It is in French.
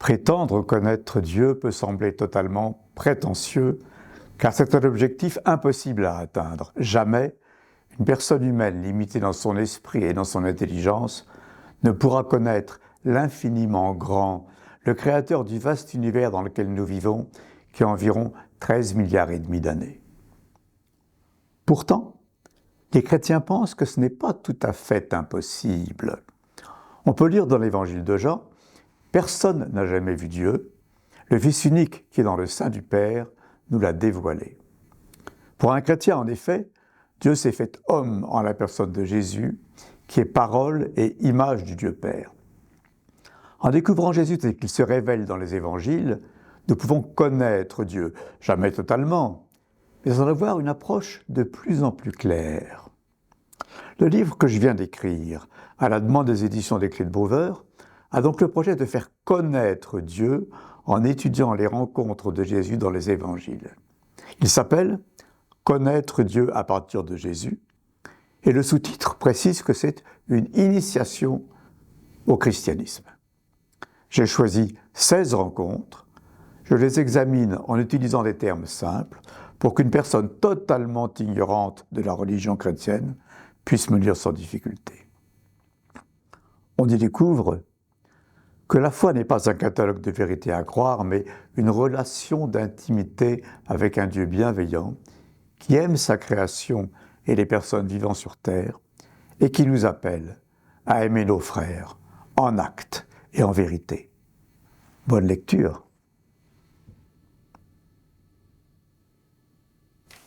Prétendre connaître Dieu peut sembler totalement prétentieux, car c'est un objectif impossible à atteindre. Jamais une personne humaine limitée dans son esprit et dans son intelligence ne pourra connaître l'infiniment grand, le créateur du vaste univers dans lequel nous vivons, qui a environ 13 milliards et demi d'années. Pourtant, les chrétiens pensent que ce n'est pas tout à fait impossible. On peut lire dans l'évangile de Jean: « Personne n'a jamais vu Dieu, le Fils unique qui est dans le sein du Père nous l'a dévoilé. » Pour un chrétien, en effet, Dieu s'est fait homme en la personne de Jésus, qui est parole et image du Dieu Père. En découvrant Jésus tel qu'il se révèle dans les évangiles, nous pouvons connaître Dieu, jamais totalement, mais en avoir une approche de plus en plus claire. Le livre que je viens d'écrire, à la demande des éditions des Clés de Beauveur, a donc le projet de faire connaître Dieu en étudiant les rencontres de Jésus dans les évangiles. Il s'appelle « Connaître Dieu à partir de Jésus » et le sous-titre précise que c'est une initiation au christianisme. J'ai choisi 16 rencontres, je les examine en utilisant des termes simples pour qu'une personne totalement ignorante de la religion chrétienne puisse me lire sans difficulté. On y découvre que la foi n'est pas un catalogue de vérités à croire, mais une relation d'intimité avec un Dieu bienveillant qui aime sa création et les personnes vivant sur terre et qui nous appelle à aimer nos frères en acte et en vérité. Bonne lecture.